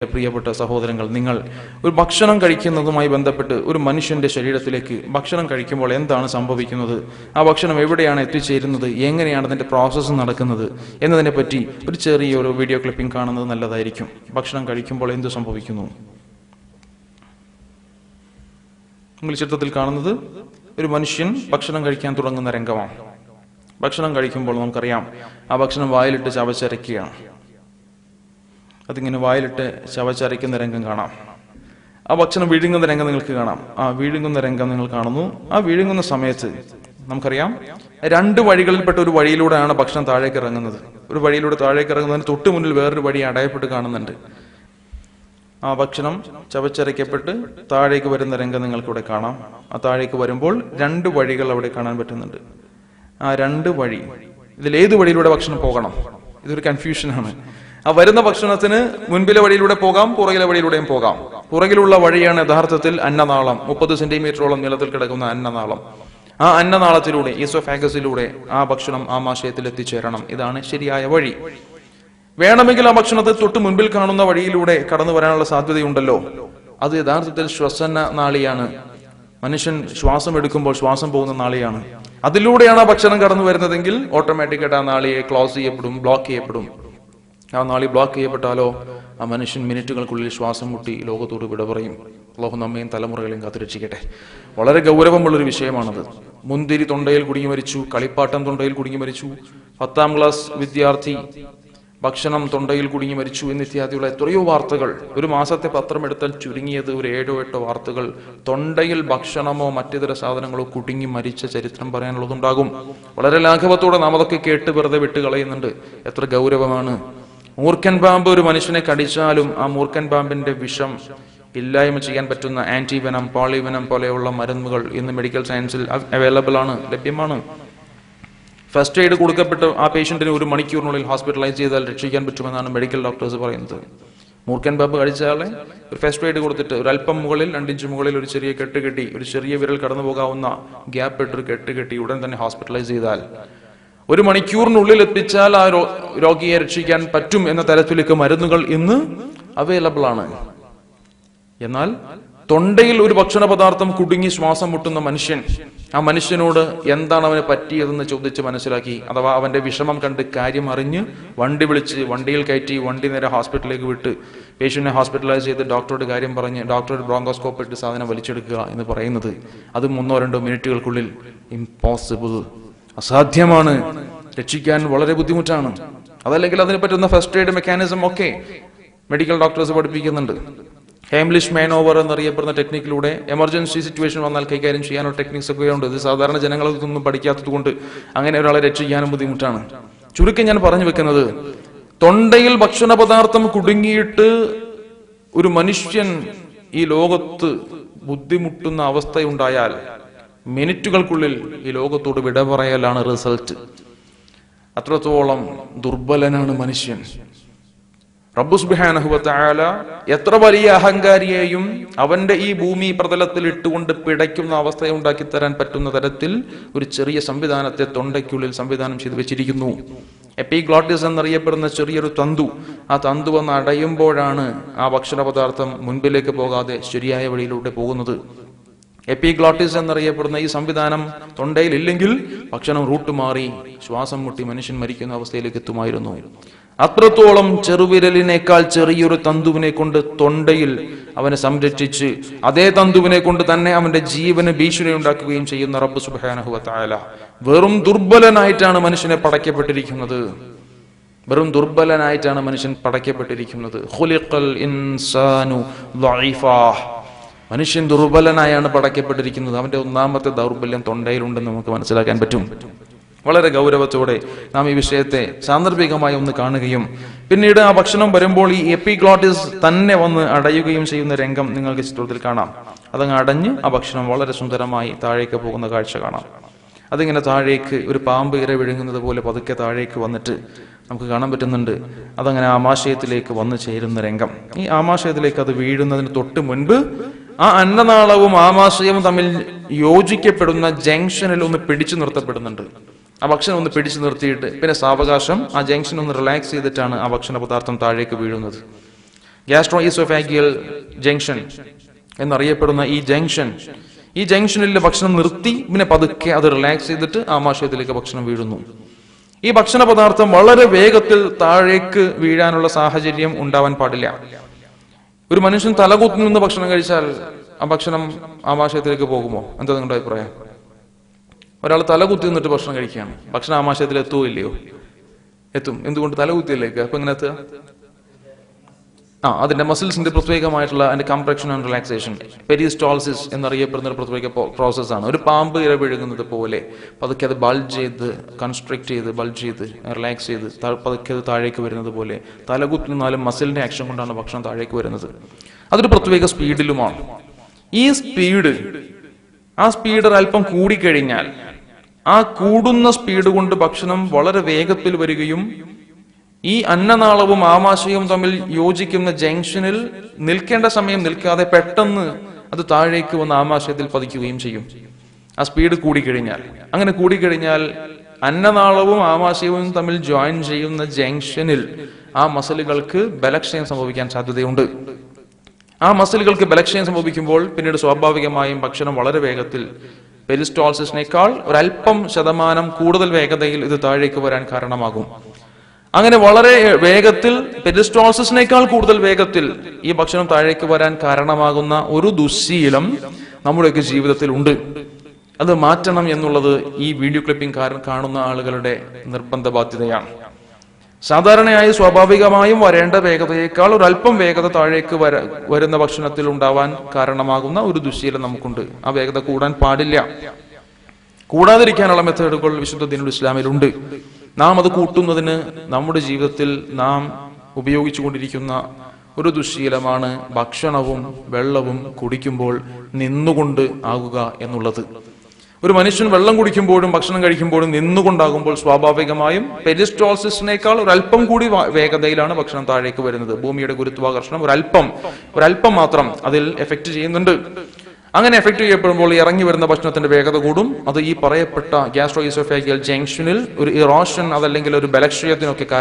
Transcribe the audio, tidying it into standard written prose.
പ്രിയപ്പെട്ട സഹോദരങ്ങൾ, നിങ്ങൾ ഒരു ഭക്ഷണം കഴിക്കുന്നതുമായി ബന്ധപ്പെട്ട് ഒരു മനുഷ്യന്റെ ശരീരത്തിലേക്ക് ഭക്ഷണം കഴിക്കുമ്പോൾ എന്താണ് സംഭവിക്കുന്നത്, ആ ഭക്ഷണം എവിടെയാണ് എത്തിച്ചേരുന്നത്, എങ്ങനെയാണ് അതിന്റെ പ്രോസസ്സ് നടക്കുന്നത് എന്നതിനെ പറ്റി ഒരു ചെറിയൊരു വീഡിയോ ക്ലിപ്പിംഗ് കാണുന്നത് നല്ലതായിരിക്കും. ഭക്ഷണം കഴിക്കുമ്പോൾ എന്ത് സംഭവിക്കുന്നു? നിങ്ങൾ ചിത്രത്തിൽ കാണുന്നത് ഒരു മനുഷ്യൻ ഭക്ഷണം കഴിക്കാൻ തുടങ്ങുന്ന രംഗമാണ്. ഭക്ഷണം കഴിക്കുമ്പോൾ നമുക്കറിയാം ആ ഭക്ഷണം വായിലിട്ട് ചവച്ചരയ്ക്കുകയാണ്. അതിങ്ങനെ വായിലിട്ട് ചവച്ചരയ്ക്കുന്ന രംഗം കാണാം. ആ ഭക്ഷണം വിഴുങ്ങുന്ന രംഗം നിങ്ങൾക്ക് കാണാം. ആ വിഴുങ്ങുന്ന രംഗം നിങ്ങൾ കാണുന്നു. ആ വിഴുങ്ങുന്ന സമയത്ത് നമുക്കറിയാം രണ്ട് വഴികളിൽപ്പെട്ട ഒരു വഴിയിലൂടെയാണ് ഭക്ഷണം താഴേക്ക് ഇറങ്ങുന്നത്. ഒരു വഴിയിലൂടെ താഴേക്ക് ഇറങ്ങുന്നതിന് തൊട്ട് മുന്നിൽ വേറൊരു വഴി അടയപ്പെട്ട് കാണുന്നുണ്ട്. ആ ഭക്ഷണം ചവച്ചരയ്ക്കപ്പെട്ട് താഴേക്ക് വരുന്ന രംഗം നിങ്ങൾക്കിവിടെ കാണാം. ആ താഴേക്ക് വരുമ്പോൾ രണ്ട് വഴികൾ അവിടെ കാണാൻ പറ്റുന്നുണ്ട്. ആ രണ്ട് വഴി, ഇതിലേത് വഴിയിലൂടെ ഭക്ഷണം പോകണം? ഇതൊരു കൺഫ്യൂഷനാണ്. ആ വരുന്ന ഭക്ഷണത്തിന് മുൻപിലെ വഴിയിലൂടെ പോകാം, പുറകിലെ വഴിയിലൂടെയും പോകാം. പുറകിലുള്ള വഴിയാണ് യഥാർത്ഥത്തിൽ അന്നനാളം, 30 സെന്റിമീറ്ററോളം നീളത്തിൽ കിടക്കുന്ന അന്നനാളം. ആ അന്നനാളത്തിലൂടെ, ഈസോഫാഗസിലൂടെ ആ ഭക്ഷണം ആമാശയത്തിൽ എത്തിച്ചേരണം. ഇതാണ് ശരിയായ വഴി. വേണമെങ്കിൽ ആ ഭക്ഷണത്തെ തൊട്ട് മുൻപിൽ കാണുന്ന വഴിയിലൂടെ കടന്നു വരാനുള്ള സാധ്യതയുണ്ടല്ലോ. അത് യഥാർത്ഥത്തിൽ ശ്വസന നാളിയാണ്. മനുഷ്യൻ ശ്വാസം എടുക്കുമ്പോൾ ശ്വാസം പോകുന്ന നാളിയാണ്. അതിലൂടെയാണ് ആ ഭക്ഷണം കടന്നു വരുന്നതെങ്കിൽ ഓട്ടോമാറ്റിക്കായിട്ട് ആ നാളിയെ ക്ലോസ് ചെയ്യപ്പെടും, ബ്ലോക്ക് ചെയ്യപ്പെടും. ആ നാളി ബ്ലോക്ക് ചെയ്യപ്പെട്ടാലോ ആ മനുഷ്യൻ മിനിറ്റുകൾക്കുള്ളിൽ ശ്വാസം മുട്ടി ലോകത്തോട് വിട പറയും. അല്ലാഹു നമ്മയും തലമുറകളെയും കാത്തുരക്ഷിക്കട്ടെ. വളരെ ഗൗരവമുള്ളൊരു വിഷയമാണത്. മുന്തിരി തൊണ്ടയിൽ കുടുങ്ങി മരിച്ചു, കളിപ്പാട്ടം തൊണ്ടയിൽ കുടുങ്ങി മരിച്ചു, 10ാം ക്ലാസ് വിദ്യാർത്ഥി ഭക്ഷണം തൊണ്ടയിൽ കുടുങ്ങി മരിച്ചു എന്നിത്യാദിയുള്ള എത്രയോ വാർത്തകൾ. ഒരു മാസത്തെ പത്രം എടുത്താൽ ചുരുങ്ങിയത് ഒരു 7-8 വാർത്തകൾ തൊണ്ടയിൽ ഭക്ഷണമോ മറ്റിതര സാധനങ്ങളോ കുടുങ്ങി മരിച്ച ചരിത്രം പറയാനുള്ളതുണ്ടാകും. വളരെ ലാഘവത്തോടെ നാം അതൊക്കെ കേട്ട് വെറുതെ വിട്ടുകളയുന്നുണ്ട്. എത്ര ഗൗരവമാണ്! മൂർഖൻ പാമ്പ് ഒരു മനുഷ്യനെ കടിച്ചാലും ആ മൂർഖൻ പാമ്പിന്റെ വിഷം ഇല്ലായ്മ ചെയ്യാൻ പറ്റുന്ന ആന്റിവെനം, പോളിവെനം പോലെയുള്ള മരുന്നുകൾ ഇന്ന് മെഡിക്കൽ സയൻസിൽ അവൈലബിൾ ആണ്, ലഭ്യമാണ്. ഫസ്റ്റ് എയ്ഡ് കൊടുക്കപ്പെട്ട് ആ പേഷ്യന്റിന് 1 മണിക്കൂറിനുള്ളിൽ ഹോസ്പിറ്റലൈസ് ചെയ്താൽ രക്ഷിക്കാൻ പറ്റുമെന്നാണ് മെഡിക്കൽ ഡോക്ടേഴ്സ് പറയുന്നത്. മൂർഖൻ പാമ്പ് കടിച്ചാലെ ഒരു ഫസ്റ്റ് എയ്ഡ് കൊടുത്തിട്ട് ഒരല്പം മുകളിൽ 2 ഇഞ്ച് മുകളിൽ ഒരു ചെറിയ കെട്ട് കെട്ടി, ഒരു ചെറിയ വിരൽ കടന്നു പോകാവുന്ന ഗ്യാപ്പ് ഇട്ടൊരു കെട്ട് കെട്ടി ഉടൻ തന്നെ ഹോസ്പിറ്റലൈസ് ചെയ്താൽ 1 മണിക്കൂറിനുള്ളിൽ എത്തിച്ചാൽ ആ രോഗിയെ രക്ഷിക്കാൻ പറ്റും എന്ന തരത്തിലേക്ക് മരുന്നുകൾ ഇന്ന് അവൈലബിൾ ആണ്. എന്നാൽ തൊണ്ടയിൽ ഒരു ഭക്ഷണ പദാർത്ഥം കുടുങ്ങി ശ്വാസം മുട്ടുന്ന മനുഷ്യൻ, ആ മനുഷ്യനോട് എന്താണ് അവന് പറ്റിയതെന്ന് ചോദിച്ച് മനസ്സിലാക്കി, അഥവാ അവന്റെ വിഷമം കണ്ട് കാര്യം അറിഞ്ഞ് വണ്ടി വിളിച്ച് വണ്ടിയിൽ കയറ്റി വണ്ടി നേരെ ഹോസ്പിറ്റലിലേക്ക് വിട്ട് പേഷ്യന്റിനെ ഹോസ്പിറ്റലൈസ് ചെയ്ത് ഡോക്ടറോട് കാര്യം പറഞ്ഞ് ഡോക്ടർ ബ്രോങ്കോസ്കോപ്പ് ഇട്ട് സാധനം വലിച്ചെടുക്കുക എന്ന് പറയുന്നത് അത് 1-2 മിനിറ്റുകൾക്കുള്ളിൽ ഇംപോസിബിൾ, അസാധ്യമാണ്. രക്ഷിക്കാൻ വളരെ ബുദ്ധിമുട്ടാണ്. അതല്ലെങ്കിൽ അതിന് പറ്റുന്ന ഫസ്റ്റ് എയ്ഡ് മെക്കാനിസം ഒക്കെ മെഡിക്കൽ ഡോക്ടേഴ്സ് പഠിപ്പിക്കുന്നുണ്ട്. ഹെംലിഷ് മാനോവർ എന്നറിയപ്പെടുന്ന ടെക്നിക്കിലൂടെ എമർജൻസി സിറ്റുവേഷൻ വന്നാൽ കൈകാര്യം ചെയ്യാനുള്ള ടെക്നിക്സ് ഒക്കെ ഉണ്ട്. ഇത് സാധാരണ ജനങ്ങളൊന്നും പഠിക്കാത്തത് കൊണ്ട് അങ്ങനെ ഒരാളെ രക്ഷിക്കാനും ബുദ്ധിമുട്ടാണ്. ചുരുക്കം ഞാൻ പറഞ്ഞു വെക്കുന്നത്, തൊണ്ടയിൽ ഭക്ഷണ പദാർത്ഥം കുടുങ്ങിയിട്ട് ഒരു മനുഷ്യൻ ഈ ലോകത്ത് ബുദ്ധിമുട്ടുന്ന അവസ്ഥയുണ്ടായാൽ മിനിറ്റുകൾക്കുള്ളിൽ ഈ ലോകത്തോട് വിട പറയലാണ് റിസൾട്ട്. അത്രത്തോളം ദുർബലനാണ് മനുഷ്യൻ. റബ്ബ് സുബ്ഹാനഹു വ തആല എത്ര വലിയ അഹങ്കാരിയെയും അവന്റെ ഈ ഭൂമി പ്രതലത്തിൽ ഇട്ടുകൊണ്ട് പിടയ്ക്കുന്ന അവസ്ഥയുണ്ടാക്കി തരാൻ പറ്റുന്ന തരത്തിൽ ഒരു ചെറിയ സംവിധാനത്തെ തൊണ്ടയ്ക്കുള്ളിൽ സംവിധാനം ചെയ്തു വെച്ചിരിക്കുന്നു. എപ്പിഗ്ലോട്ടിസ് എന്നറിയപ്പെടുന്ന ചെറിയൊരു തന്തു, ആ തന്തു വന്ന് അടയുമ്പോഴാണ് ആ ഭക്ഷണ പദാർത്ഥം മുൻപിലേക്ക് പോകാതെ ശരിയായ വഴിയിലൂടെ പോകുന്നത്. എപ്പിഗ്ലോട്ടിസ് എന്നറിയപ്പെടുന്ന ഈ സംവിധാനം തൊണ്ടയിൽ ഇല്ലെങ്കിൽ ഭക്ഷണം റൂട്ട് മാറി ശ്വാസം മുട്ടി മനുഷ്യൻ മരിക്കുന്ന അവസ്ഥയിലേക്ക് എത്തുമായിരുന്നു. അത്രത്തോളം ചെറുവിരലിനേക്കാൾ ചെറിയൊരു തന്തുവിനെ കൊണ്ട് തൊണ്ടയിൽ അവനെ സംരക്ഷിച്ച് അതേ തന്തുവിനെ കൊണ്ട് തന്നെ അവന്റെ ജീവന് ഭീഷണി ഉണ്ടാക്കുകയും ചെയ്യുന്ന റബ്ബ് സുബ്ഹാനഹു വ തആല വെറും ദുർബലനായിട്ടാണ് മനുഷ്യനെ പടയ്ക്കപ്പെട്ടിരിക്കുന്നത്. വെറും ദുർബലനായിട്ടാണ് മനുഷ്യൻ പടയ്ക്കപ്പെട്ടിരിക്കുന്നത്. ഖുലിഖൽ ഇൻസാനു ദഈഫാ. മനുഷ്യൻ ദുർബലനായാണ് പടയ്ക്കപ്പെട്ടിരിക്കുന്നത്. അവന്റെ ഒന്നാമത്തെ ദൗർബല്യം തൊണ്ടയിലുണ്ടെന്ന് നമുക്ക് മനസ്സിലാക്കാൻ പറ്റും. വളരെ ഗൗരവത്തോടെ നാം ഈ വിഷയത്തെ സാന്ദർഭികമായി ഒന്ന് കാണുകയും പിന്നീട് ആ ഭക്ഷണം വരുമ്പോൾ ഈ എപ്പിഗ്ലോട്ടിസ് തന്നെ വന്ന് അടയുകയും ചെയ്യുന്ന രംഗം നിങ്ങൾക്ക് ചിത്രത്തിൽ കാണാം. അതങ്ങ് അടഞ്ഞ് ആ ഭക്ഷണം വളരെ സുന്ദരമായി താഴേക്ക് പോകുന്ന കാഴ്ച കാണാം. അതിങ്ങനെ താഴേക്ക് ഒരു പാമ്പ് ഇര വിഴുങ്ങുന്നത് പോലെ പതുക്കെ താഴേക്ക് വന്നിട്ട് നമുക്ക് കാണാൻ പറ്റുന്നുണ്ട്. അതങ്ങനെ ആമാശയത്തിലേക്ക് വന്നു ചേരുന്ന രംഗം. ഈ ആമാശയത്തിലേക്ക് അത് വീഴുന്നതിന് തൊട്ട് മുൻപ് ആ അന്നനാളവും ആമാശയവും തമ്മിൽ യോജിക്കപ്പെടുന്ന ജംഗ്ഷനിൽ ഒന്ന് പിടിച്ചു നിർത്തപ്പെടുന്നുണ്ട്. ആ ഭക്ഷണം ഒന്ന് പിടിച്ചു നിർത്തിയിട്ട് പിന്നെ സാവകാശം ആ ജംഗ്ഷൻ ഒന്ന് റിലാക്സ് ചെയ്തിട്ടാണ് ആ ഭക്ഷണ പദാർത്ഥം താഴേക്ക് വീഴുന്നത്. ഗ്യാസ്ട്രോ ഈസോഫാഗിയൽ ജംഗ്ഷൻ എന്നറിയപ്പെടുന്ന ഈ ജംഗ്ഷനിൽ ഭക്ഷണം നിർത്തി പിന്നെ പതുക്കെ അത് റിലാക്സ് ചെയ്തിട്ട് ആമാശയത്തിലേക്ക് ഭക്ഷണം വീഴുന്നു. ഈ ഭക്ഷണ പദാർത്ഥം വളരെ വേഗത്തിൽ താഴേക്ക് വീഴാനുള്ള സാഹചര്യം ഉണ്ടാവാൻ പാടില്ല. ഒരു മനുഷ്യൻ തലകുത്തി നിന്ന് ഭക്ഷണം കഴിച്ചാൽ ആ ഭക്ഷണം ആമാശയത്തിലേക്ക് പോകുമോ? എന്താ നിങ്ങളുടെ അഭിപ്രായം? ഒരാൾ തലകുത്തി നിന്നിട്ട് ഭക്ഷണം കഴിക്കുകയാണ്, ഭക്ഷണം ആമാശയത്തിൽ എത്തുമോ ഇല്ലയോ? എത്തും. എന്തുകൊണ്ട്? തലകുത്തിയിലേക്ക്. അപ്പൊ എങ്ങനെ എത്തുക? അതിന്റെ മസിൽസിന്റെ പ്രത്യേകമായിട്ടുള്ള അതിന്റെ കംപ്രഷൻ ആൻഡ് റിലാക്സേഷൻ, പെരിസ്റ്റോൾസിസ് എന്നറിയപ്പെടുന്ന ഒരു പ്രത്യേക പ്രോസസ്സാണ്. ഒരു പാമ്പ് ഇര വിഴുങ്ങുന്നത് പോലെ പതുക്കെ അത് ബൾജ് ചെയ്ത് കൺസ്ട്രക്ട് ചെയ്ത് ബൾജ് ചെയ്ത് റിലാക്സ് ചെയ്ത് പതുക്കെ അത് താഴേക്ക് വരുന്നത് പോലെ തലകുത്തി നിന്നാലും മസിലിന്റെ ആക്ഷൻ കൊണ്ടാണ് ഭക്ഷണം താഴേക്ക് വരുന്നത്. അതൊരു പ്രത്യേക സ്പീഡിലുമാണ്. ഈ സ്പീഡ് അല്പം കൂടിക്കഴിഞ്ഞാൽ ആ കൂടുന്ന സ്പീഡ് കൊണ്ട് ഭക്ഷണം വളരെ വേഗത്തിൽ വരികയും ഈ അന്നനാളവും ആമാശയവും തമ്മിൽ യോജിക്കുന്ന ജംഗ്ഷനിൽ നിൽക്കേണ്ട സമയം നിൽക്കാതെ പെട്ടെന്ന് അത് താഴേക്ക് വന്ന് ആമാശയത്തിൽ പതിക്കുകയും ചെയ്യും. ആ സ്പീഡ് കൂടിക്കഴിഞ്ഞാൽ, അങ്ങനെ കൂടിക്കഴിഞ്ഞാൽ അന്നനാളവും ആമാശയവും തമ്മിൽ ജോയിൻ ചെയ്യുന്ന ജംഗ്ഷനിൽ ആ മസിലുകൾക്ക് ബലക്ഷയം സംഭവിക്കാൻ സാധ്യതയുണ്ട്. ആ മസിലുകൾക്ക് ബലക്ഷയം സംഭവിക്കുമ്പോൾ പിന്നീട് സ്വാഭാവികമായും ഭക്ഷണം വളരെ വേഗത്തിൽ പെരിസ്റ്റോൾസിസിനേക്കാൾ ഒരല്പം ശതമാനം കൂടുതൽ വേഗതയിൽ ഇത് താഴേക്ക് വരാൻ കാരണമാകും. അങ്ങനെ വളരെ വേഗത്തിൽ, പെരിസ്റ്റോൾസിസിനേക്കാൾ കൂടുതൽ വേഗത്തിൽ ഈ ഭക്ഷണം താഴേക്ക് വരാൻ കാരണമാകുന്ന ഒരു ദുശ്ശീലം നമ്മുടെയൊക്കെ ജീവിതത്തിൽ ഉണ്ട്. അത് മാറ്റണം എന്നുള്ളത് ഈ വീഡിയോ ക്ലിപ്പിംഗ് കാണുന്ന ആളുകളുടെ നിർബന്ധ ബാധ്യതയാണ്. സാധാരണയായി സ്വാഭാവികമായും വരേണ്ട വേഗതയേക്കാൾ ഒരല്പം വേഗത താഴേക്ക് വരുന്ന ഭക്ഷണത്തിൽ ഉണ്ടാവാൻ കാരണമാകുന്ന ഒരു ദുശ്ശീലം നമുക്കുണ്ട്. ആ വേഗത കൂടാൻ പാടില്ല. കൂടാതിരിക്കാനുള്ള മെത്തേഡുകൾ വിശുദ്ധ ദീനുൽ ഇസ്ലാമിലുണ്ട്. നാം അത് കൂട്ടുന്നതിന് നമ്മുടെ ജീവിതത്തിൽ നാം ഉപയോഗിച്ചുകൊണ്ടിരിക്കുന്ന ഒരു ദുശ്ശീലമാണ് ഭക്ഷണവും വെള്ളവും കുടിക്കുമ്പോൾ നിന്നുകൊണ്ട് ആകുക എന്നുള്ളത്. ഒരു മനുഷ്യൻ വെള്ളം കുടിക്കുമ്പോഴും ഭക്ഷണം കഴിക്കുമ്പോഴും നിന്നുകൊണ്ടാകുമ്പോൾ സ്വാഭാവികമായും പെരിസ്റ്റോൾസിസിനേക്കാൾ ഒരല്പം കൂടി വേഗതയിലാണ് ഭക്ഷണം താഴേക്ക് വരുന്നത്. ഭൂമിയുടെ ഗുരുത്വാകർഷണം ഒരല്പം മാത്രം അതിൽ എഫക്ട് ചെയ്യുന്നുണ്ട്. അങ്ങനെ എഫക്ട് ചെയ്യപ്പെടുമ്പോൾ ഇറങ്ങി വരുന്ന ഭക്ഷണത്തിന്റെ വേഗത കൂടും. അത് ഈ പറയപ്പെട്ട ഗ്യാസ്ട്രോ ഈസോഫാഗിയൽ ജംഗ്ഷനിൽ ഒരു ഇറോഷൻ അതല്ലെങ്കിൽ ഒരു ബലക്ഷയത്തിനൊക്കെ